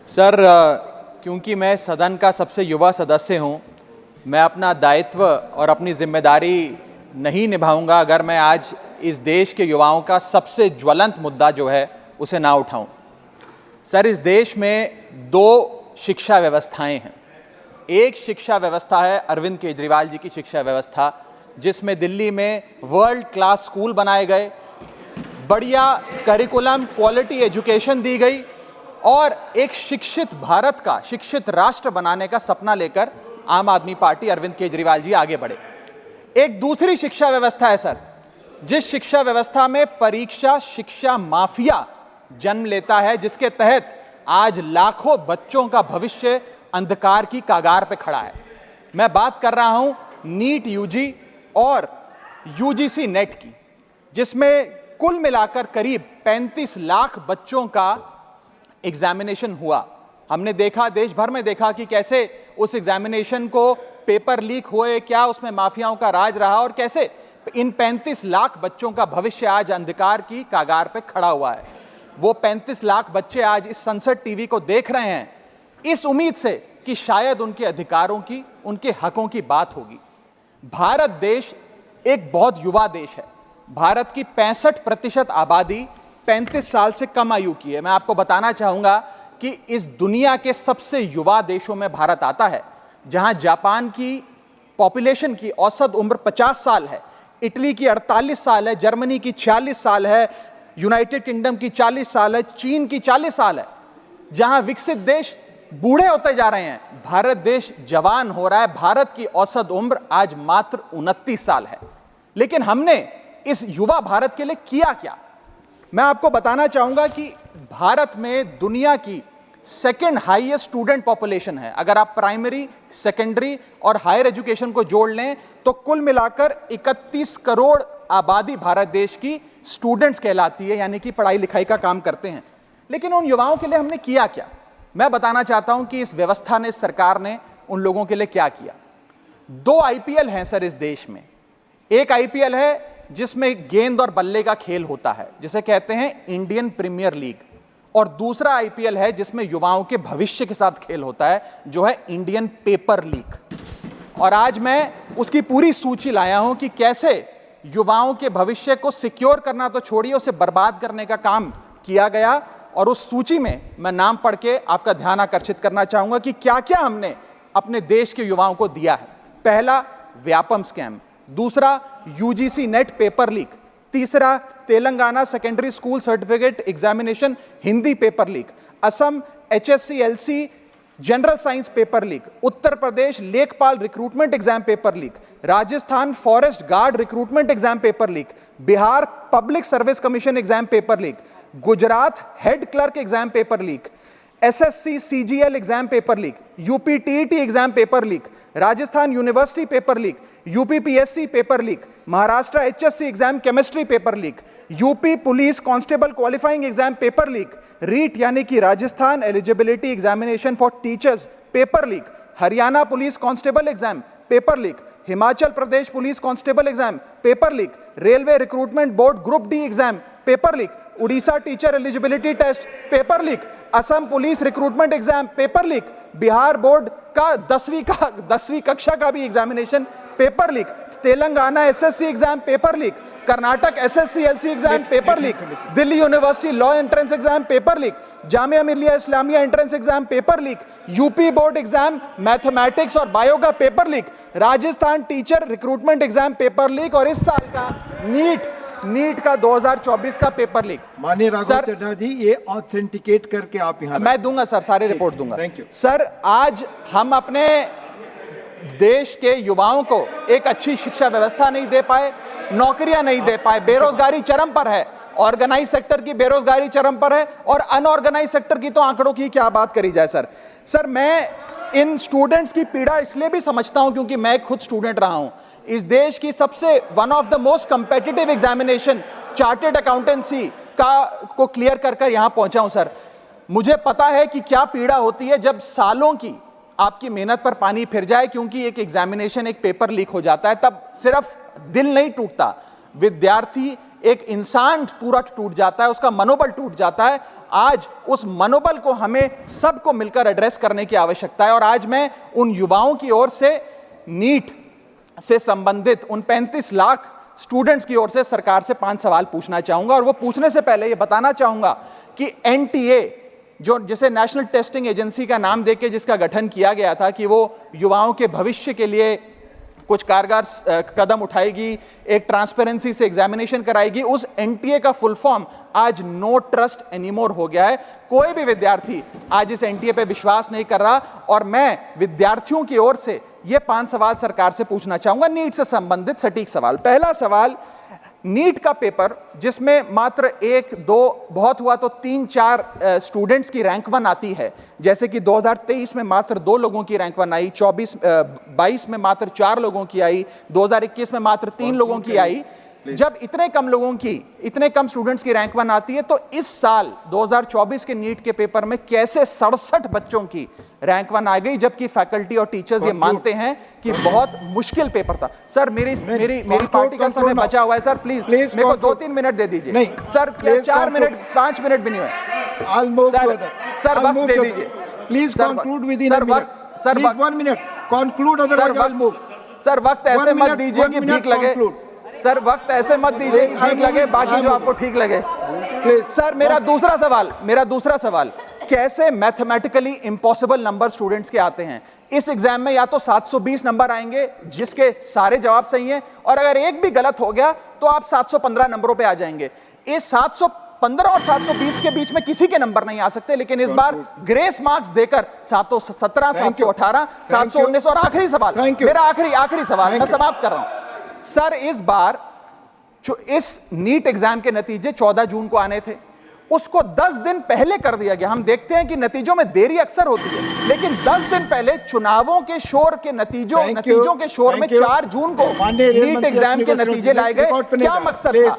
Sir, क्योंकि मैं सदन का सबसे युवा सदस्य हूं, मैं अपना दायित्व और अपनी जिम्मेदारी नहीं निभाऊंगा अगर मैं आज इस देश के युवाओं का सबसे ज्वलंत मुद्दा जो है उसे ना उठाऊं। सर, इस देश में दो शिक्षा व्यवस्थाएं हैं। एक शिक्षा व्यवस्था है अरविंद केजरीवाल जी की शिक्षा व्यवस्था, जिसमें दिल्ली में वर्ल्ड क्लास स्कूल बनाए गए, बढ़िया करिकुलम, क्वालिटी एजुकेशन दी गई और एक शिक्षित भारत का, शिक्षित राष्ट्र बनाने का सपना लेकर आम आदमी पार्टी, अरविंद केजरीवाल जी आगे बढ़े। एक दूसरी शिक्षा व्यवस्था है सर, जिस शिक्षा व्यवस्था में परीक्षा शिक्षा माफिया जन्म लेता है, जिसके तहत आज लाखों बच्चों का भविष्य अंधकार की कागार पे खड़ा है। मैं बात कर रहा हूं नीट यूजी और यूजीसी नेट की, जिसमें कुल मिलाकर करीब 35 लाख बच्चों का एग्जामिनेशन हुआ। हमने देखा, देश भर में देखा कि कैसे उस एग्जामिनेशन को पेपर लीक हुए, क्या उसमें माफियाओं का राज रहा और कैसे इन 35 लाख बच्चों का भविष्य आज अंधकार की कागार पे खड़ा हुआ है। वो 35 लाख बच्चे आज इस संसद टीवी को देख रहे हैं इस उम्मीद से कि शायद उनके अधिकारों की, उनके हकों की बात होगी। भारत देश एक बहुत युवा देश है। भारत की 65% आबादी 35 साल से कम आयु की है। मैं आपको बताना चाहूंगा कि इस दुनिया के सबसे युवा देशों में भारत आता है, जहां जापान की पॉपुलेशन की औसत उम्र 50 साल है, इटली की 48 साल है, जर्मनी की 46 साल है, यूनाइटेड किंगडम की 40 साल है, चीन की 40 साल है। जहां विकसित देश बूढ़े होते जा रहे हैं, भारत देश जवान हो रहा है। भारत की औसत उम्र आज मात्र 29 साल है। लेकिन हमने इस युवा भारत के लिए किया क्या? मैं आपको बताना चाहूंगा कि भारत में दुनिया की सेकंड हाईएस्ट स्टूडेंट पॉपुलेशन है। अगर आप प्राइमरी, सेकेंडरी और हायर एजुकेशन को जोड़ लें तो कुल मिलाकर 31 करोड़ आबादी भारत देश की स्टूडेंट्स कहलाती है, यानी कि पढ़ाई लिखाई का काम करते हैं। लेकिन उन युवाओं के लिए हमने किया क्या? मैं बताना चाहता हूं कि इस व्यवस्था ने, सरकार ने उन लोगों के लिए क्या किया। 2 आईपीएल हैं सर इस देश में। एक आईपीएल है जिसमें गेंद और बल्ले का खेल होता है, जिसे कहते हैं इंडियन प्रीमियर लीग, और दूसरा आईपीएल है जिसमें युवाओं के भविष्य के साथ खेल होता है, जो है इंडियन पेपर लीग। और आज मैं उसकी पूरी सूची लाया हूं कि कैसे युवाओं के भविष्य को सिक्योर करना तो छोड़िए, उसे बर्बाद करने का काम किया गया। और उस सूची में मैं नाम पढ़ के आपका ध्यान आकर्षित करना चाहूंगा कि क्या क्या हमने अपने देश के युवाओं को दिया है। पहला, व्यापम स्कैम। दूसरा, यूजीसी नेट पेपर लीक। तीसरा, Telangana secondary school certificate examination Hindi paper leak. Assam HSC-LC general science paper leak. Uttar Pradesh लेखपाल recruitment exam paper leak. Rajasthan forest guard recruitment exam paper leak. Bihar public service commission exam paper leak. Gujarat head clerk exam paper leak. SSC CGL exam paper leak. UP TET exam paper leak. Rajasthan university paper leak. UP PSC paper leak. Maharashtra HSC exam chemistry paper leak. UP police constable qualifying exam paper leak. REET यानी कि Rajasthan eligibility examination for teachers paper leak. Haryana police constable exam paper leak. Himachal Pradesh police constable exam paper leak. Railway recruitment board group D exam paper leak. Orissa teacher eligibility test paper leak. Assam police recruitment exam paper leak. Bihar board का 10वीं कक्षा का भी examination paper leak. Telangana SSC exam paper leak. Karnataka SSC-LC exam paper leak. Delhi university law entrance exam paper leak. Jamia Millia Islamia entrance exam paper leak. UP board exam mathematics और bio का paper leak. Rajasthan teacher recruitment exam paper leak. और इस साल का NEET का 2024 का paper leak. माननीय राघव चड्ढा जी, ये ऑथेंटिकेट करके आप यहाँ मैं दूंगा सर, सारी रिपोर्ट दूंगा। थैंक यू सर, आज हम अपने देश के युवाओं को एक अच्छी शिक्षा व्यवस्था नहीं दे पाए, नौकरियां नहीं दे पाए, बेरोजगारी चरम पर है, ऑर्गेनाइज सेक्टर की बेरोजगारी चरम पर है और अनऑर्गेनाइज सेक्टर की तो आंकड़ों की क्या बात करी जाए। सर मैं इन स्टूडेंट्स की पीड़ा इसलिए भी समझता हूं क्योंकि मैं खुद स्टूडेंट रहा हूं। इस देश की सबसे one of the most competitive examination chartered accountancy को क्लियर कर यहां पहुंचा हूं। सर, मुझे पता है कि क्या पीड़ा होती है जब सालों की आपकी मेहनत पर पानी फिर जाए, क्योंकि एक एग्जामिनेशन, एक पेपर लीक हो जाता है। तब सिर्फ दिल नहीं टूटता, विद्यार्थी एक इंसान पूरा टूट जाता है, उसका मनोबल टूट जाता है। आज उस मनोबल को हमें सबको मिलकर एड्रेस करने की आवश्यकता है। और आज मैं उन युवाओं की ओर से नीट से संबंधित उन 35 लाख स्टूडेंट्स की ओर से सरकार से 5 सवाल पूछना चाहूंगा। और वो पूछने से पहले ये बताना चाहूंगा कि एनटीए, जो जिसे नेशनल टेस्टिंग एजेंसी का नाम देके जिसका गठन किया गया था कि वो युवाओं के भविष्य के लिए कुछ कारगर कदम उठाएगी, एक ट्रांसपेरेंसी से एग्जामिनेशन कराएगी, उस एनटीए का फुल फॉर्म आज नो ट्रस्ट एनीमोर हो गया है। कोई भी विद्यार्थी आज इस एनटीए पे विश्वास नहीं कर रहा। और मैं विद्यार्थियों की ओर से ये 5 सवाल सरकार से पूछना चाहूंगा, नीट से संबंधित सटीक सवाल। पहला सवाल, नीट का पेपर जिसमें मात्र 1-2 बहुत हुआ तो 3-4 स्टूडेंट्स की रैंक 1 आती है, जैसे कि 2023 में मात्र 2 लोगों की रैंक 1 आई, 22 में मात्र 4 लोगों की आई, 2021 में मात्र 3 लोगों की आई। जब इतने कम स्टूडेंट्स की रैंक 1 आती है, तो इस साल 2024 के नीट के पेपर में कैसे 67 बच्चों की रैंक 1 आ गई, जबकि फैकल्टी और टीचर्स ये मानते हैं कि बहुत मुश्किल पेपर था। सर मेरी पार्टी का समय बचा हुआ है सर, प्लीज मेरे को 2-3 मिनट दे दीजिए। नहीं सर, 4 मिनट 5 मिनट भी नहीं हुए सर, वक्त दे दीजिए please. Conclude with in sir 1 minute conclude, otherwise I will move. Sir वक्त ऐसे मत दीजिए कि भीख लगे सर, वक्त ऐसे मत दीजिए कि ठीक लगे, बाकी जो आपको ठीक लगे। सर मेरा दूसरा सवाल, कैसे मैथमेटिकली इम्पॉसिबल नंबर स्टूडेंट्स के आते हैं? इस एग्जाम में या तो 720 नंबर आएंगे जिसके सारे जवाब सही हैं, और अगर एक भी गलत हो गया तो आप 715 नंबरों पे आ जाएंगे। इस 715 और 720 के बीच में किसी के नंबर नहीं आ सकते, लेकिन इस बार ग्रेस मार्क्स देकर 717, 718, 719। और आखिरी सवाल, मेरा आखिरी सवाल, मैं समाप्त कर रहा हूं सर। इस बार जो इस नीट एग्जाम के नतीजे 14 जून को आने थे, उसको 10 दिन पहले कर दिया गया। हम देखते हैं कि नतीजों में देरी अक्सर होती है, लेकिन 10 दिन पहले चुनावों के शोर के नतीजों के शोर में 4 जून को नीट एग्जाम के नतीजे लाए गए। क्या मकसद था?